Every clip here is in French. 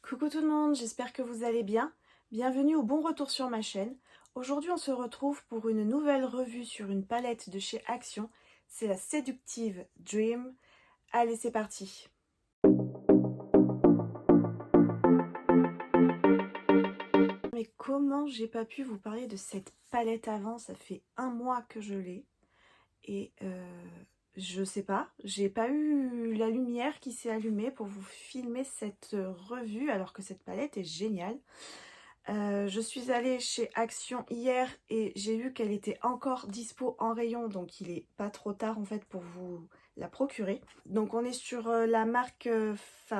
Coucou tout le monde, j'espère que vous allez bien. Bienvenue au bon retour sur ma chaîne. Aujourd'hui on se retrouve pour une nouvelle revue sur une palette de chez Action. C'est la Seductive Dream. Allez, c'est parti. Mais comment j'ai pas pu vous parler de cette palette avant? Ça fait un mois que je l'ai. Et je sais pas, j'ai pas eu la lumière qui s'est allumée pour vous filmer cette revue alors que cette palette est géniale. Je suis allée chez Action hier et j'ai vu qu'elle était encore dispo en rayon, donc il est pas trop tard en fait pour vous la procurer. Donc on est sur la marque,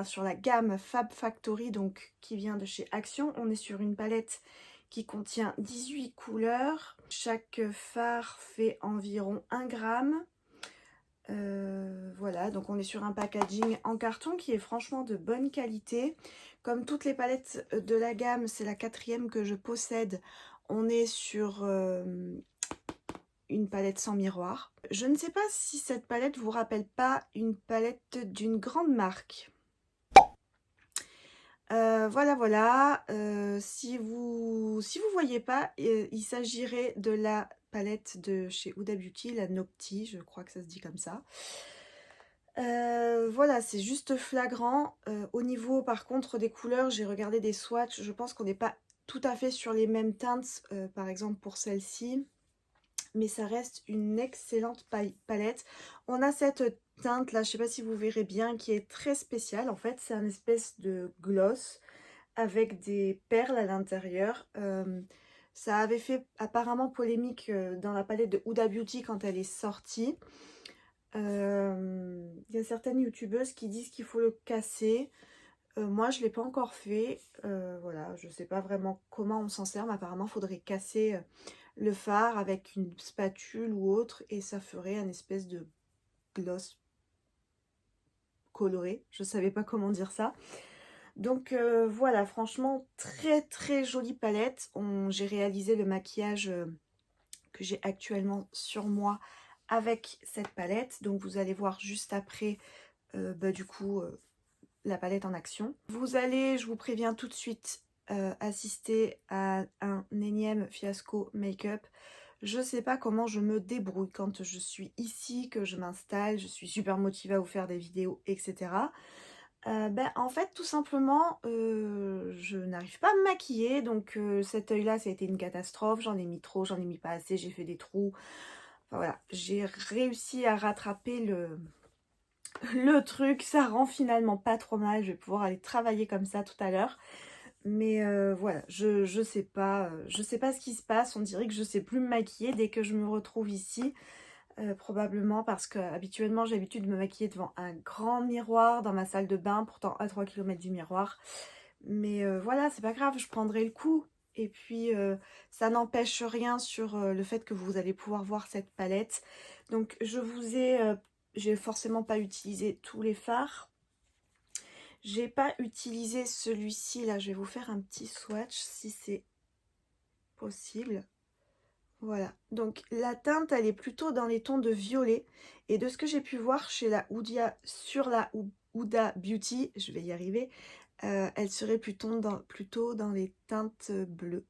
sur la gamme Fab Factory, donc qui vient de chez Action. On est sur une palette qui contient 18 couleurs. Chaque fard fait environ 1 gramme. Voilà, donc on est sur un packaging en carton qui est franchement de bonne qualité. Comme toutes les palettes de la gamme, c'est la 4e que je possède. On est sur une palette sans miroir. Je ne sais pas si cette palette vous rappelle pas une palette d'une grande marque. Voilà. Si vous voyez pas, il s'agirait de la palette de chez Huda Beauty, la Nocti, je crois que ça se dit comme ça. Voilà, c'est juste flagrant. Au niveau par contre des couleurs, j'ai regardé des swatchs, je pense qu'on n'est pas tout à fait sur les mêmes teintes, par exemple pour celle-ci, mais ça reste une excellente palette. On a cette teinte là, je sais pas si vous verrez bien, qui est très spéciale. En fait, c'est un espèce de gloss avec des perles à l'intérieur. Ça avait fait apparemment polémique dans la palette de Huda Beauty quand elle est sortie. Il y a certaines youtubeuses qui disent qu'il faut le casser. Moi je ne l'ai pas encore fait. Voilà, je ne sais pas vraiment comment on s'en sert, mais apparemment il faudrait casser le fard avec une spatule ou autre et ça ferait un espèce de gloss coloré. Je ne savais pas comment dire ça. Donc voilà, franchement très jolie palette. J'ai réalisé le maquillage que j'ai actuellement sur moi avec cette palette. Donc vous allez voir juste après du coup la palette en action. Vous allez, je vous préviens tout de suite, assister à un énième fiasco make-up. Je sais pas comment je me débrouille quand je suis ici, que je m'installe, je suis super motivée à vous faire des vidéos, etc. En fait, tout simplement, je n'arrive pas à me maquiller, donc cet œil-là, ça a été une catastrophe. J'en ai mis trop, j'en ai mis pas assez, j'ai fait des trous. Enfin voilà, j'ai réussi à rattraper le truc, ça rend finalement pas trop mal. Je vais pouvoir aller travailler comme ça tout à l'heure. Mais voilà, je sais pas ce qui se passe. On dirait que je sais plus me maquiller dès que je me retrouve ici. Probablement parce que habituellement j'ai l'habitude de me maquiller devant un grand miroir dans ma salle de bain, pourtant à 3 km du miroir. Mais voilà, c'est pas grave, je prendrai le coup. Et puis ça n'empêche rien sur le fait que vous allez pouvoir voir cette palette. Donc j'ai forcément pas utilisé tous les fards. J'ai pas utilisé celui-ci là, je vais vous faire un petit swatch si c'est possible. Voilà, donc la teinte elle est plutôt dans les tons de violet et de ce que j'ai pu voir chez la Huda Beauty, je vais y arriver, elle serait plutôt dans les teintes bleues.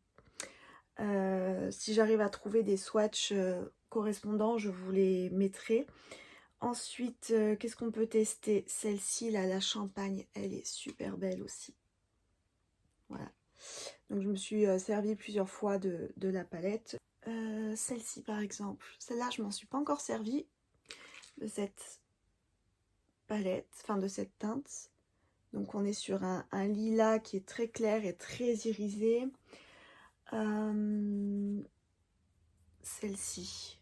Si j'arrive à trouver des swatchs correspondants, je vous les mettrai. Ensuite, qu'est-ce qu'on peut tester? Celle-ci, là, la champagne, elle est super belle aussi. Voilà. Donc, je me suis servi plusieurs fois de la palette. Celle-ci, par exemple. Celle-là, je m'en suis pas encore servi de cette palette, enfin de cette teinte. Donc, on est sur un lilas qui est très clair et très irisé. Celle-ci.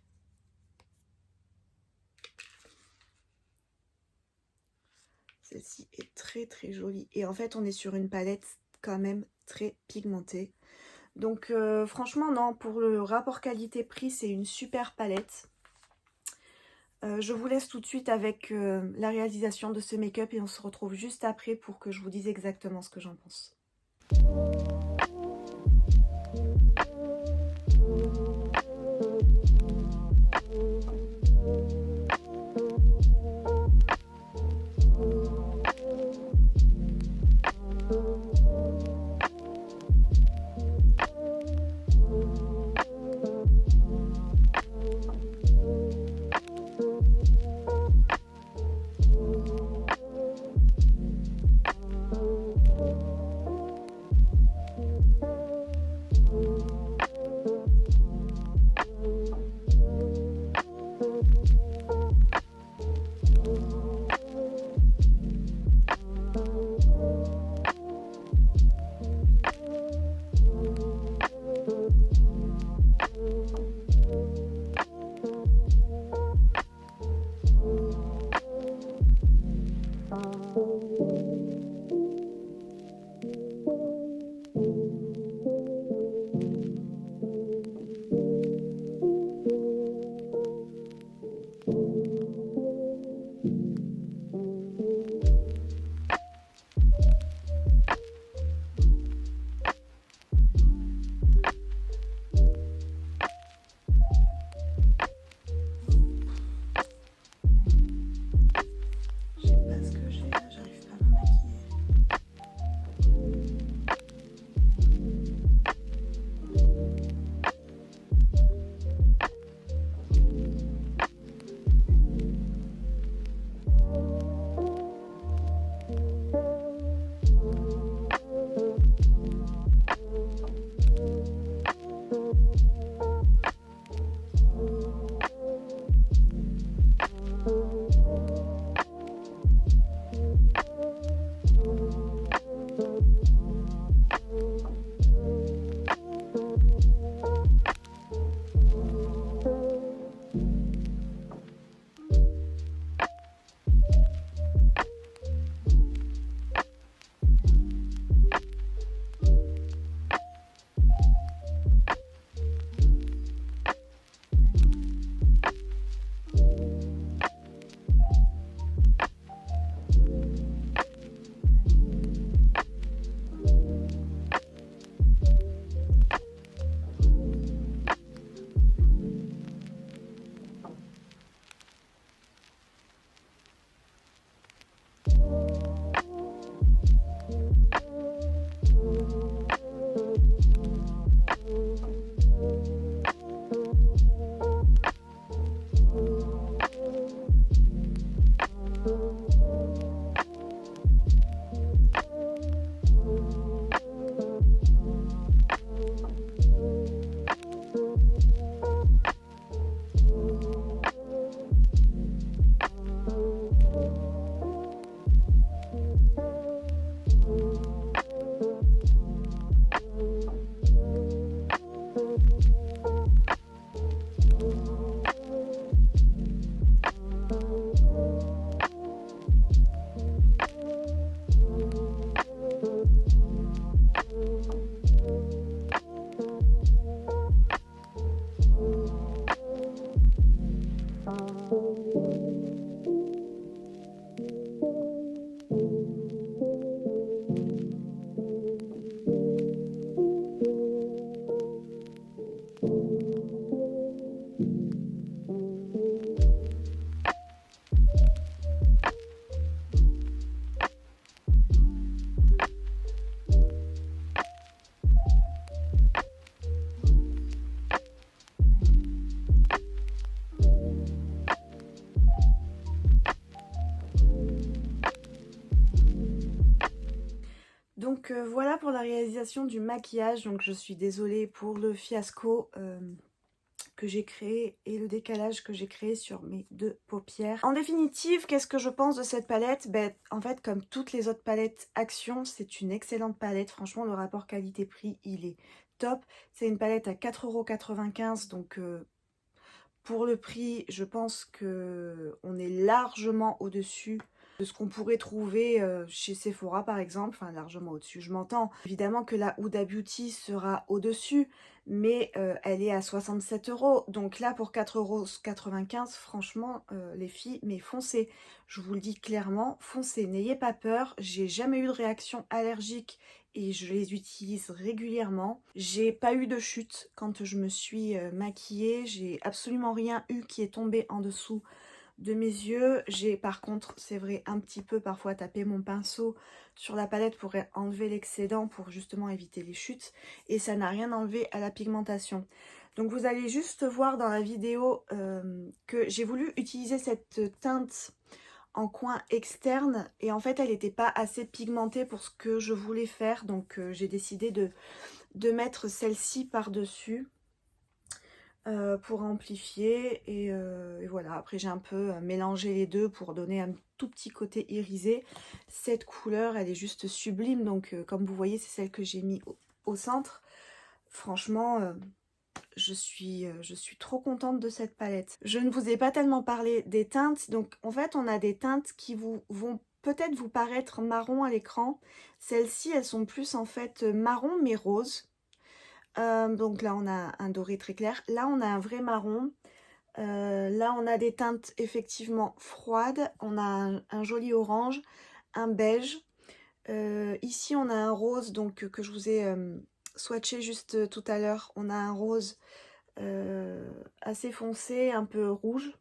Celle-ci est très jolie. Et en fait, on est sur une palette quand même très pigmentée. Donc franchement, non, pour le rapport qualité-prix, c'est une super palette. Je vous laisse tout de suite avec la réalisation de ce make-up et on se retrouve juste après pour que je vous dise exactement ce que j'en pense. Voilà pour la réalisation du maquillage. Donc je suis désolée pour le fiasco que j'ai créé et le décalage que j'ai créé sur mes deux paupières. En définitive, qu'est-ce que je pense de cette palette? Ben, en fait, comme toutes les autres palettes Action, c'est une excellente palette. Franchement, le rapport qualité-prix, il est top. C'est une palette à 4,95 €, donc pour le prix, je pense qu'on est largement au-dessus de ce qu'on pourrait trouver chez Sephora par exemple, enfin largement au-dessus, je m'entends. Évidemment que la Huda Beauty sera au-dessus, mais elle est à 67 €. Donc là pour 4,95 €, franchement les filles, mais foncez. Je vous le dis clairement, foncez, n'ayez pas peur. J'ai jamais eu de réaction allergique et je les utilise régulièrement. J'ai pas eu de chute quand je me suis maquillée, j'ai absolument rien eu qui est tombé en dessous de mes yeux. J'ai par contre, c'est vrai, un petit peu parfois tapé mon pinceau sur la palette pour enlever l'excédent, pour justement éviter les chutes, et ça n'a rien enlevé à la pigmentation. Donc vous allez juste voir dans la vidéo que j'ai voulu utiliser cette teinte en coin externe et en fait elle n'était pas assez pigmentée pour ce que je voulais faire, donc j'ai décidé de mettre celle-ci par dessus pour amplifier et voilà. Après j'ai un peu mélangé les deux pour donner un tout petit côté irisé. Cette couleur elle est juste sublime, donc comme vous voyez c'est celle que j'ai mis au centre. Franchement je suis trop contente de cette palette. Je ne vous ai pas tellement parlé des teintes. Donc en fait on a des teintes qui vont peut-être vous paraître marron à l'écran. Celles-ci elles sont plus en fait marron mais rose. Donc là on a un doré très clair. Là on a un vrai marron. Là on a des teintes effectivement froides. On a un joli orange, un beige. Ici on a un rose donc que je vous ai swatché juste tout à l'heure. On a un rose assez foncé, un peu rouge.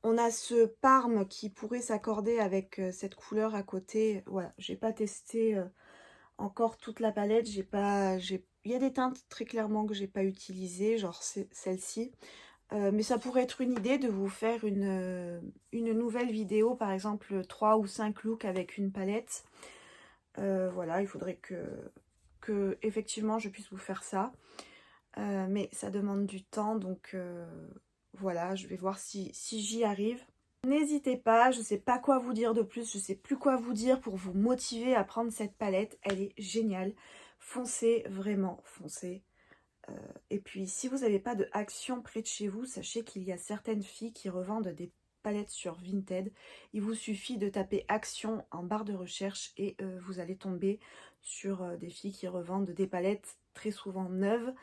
On a ce parme qui pourrait s'accorder avec cette couleur à côté. Voilà, j'ai pas testé encore toute la palette. Il y a des teintes très clairement que j'ai pas utilisées, genre celle-ci. Mais ça pourrait être une idée de vous faire une nouvelle vidéo, par exemple 3 ou 5 looks avec une palette. Voilà, il faudrait que effectivement je puisse vous faire ça. Mais ça demande du temps, donc voilà, je vais voir si j'y arrive. N'hésitez pas, je ne sais pas quoi vous dire de plus, je ne sais plus quoi vous dire pour vous motiver à prendre cette palette, elle est géniale. Foncez, vraiment, foncez. Et puis si vous n'avez pas de Action près de chez vous, sachez qu'il y a certaines filles qui revendent des palettes sur Vinted. Il vous suffit de taper Action en barre de recherche et vous allez tomber sur des filles qui revendent des palettes très souvent neuves,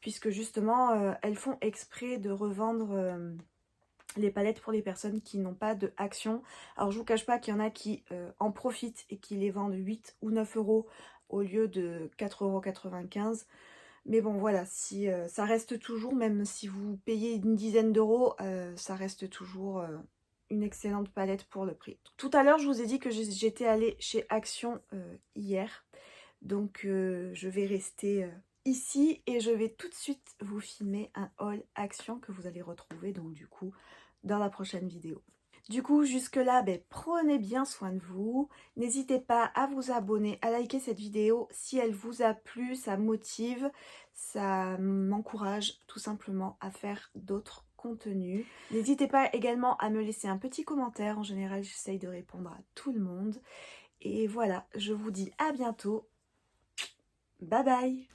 puisque justement elles font exprès de revendre les palettes pour les personnes qui n'ont pas de Action. Alors je vous cache pas qu'il y en a qui en profitent et qui les vendent 8 ou 9 € au lieu de 4,95 €. Mais bon voilà, si ça reste toujours, même si vous payez une dizaine d'euros, ça reste toujours une excellente palette pour le prix. Tout à l'heure je vous ai dit que j'étais allée chez Action hier. Donc je vais rester ici et je vais tout de suite vous filmer un haul Action que vous allez retrouver donc du coup dans la prochaine vidéo. Du coup jusque là, prenez bien soin de vous. N'hésitez pas à vous abonner, à liker cette vidéo si elle vous a plu, ça motive, ça m'encourage tout simplement à faire d'autres contenus. N'hésitez pas également à me laisser un petit commentaire, en général j'essaye de répondre à tout le monde. Et voilà, je vous dis à bientôt. Bye bye!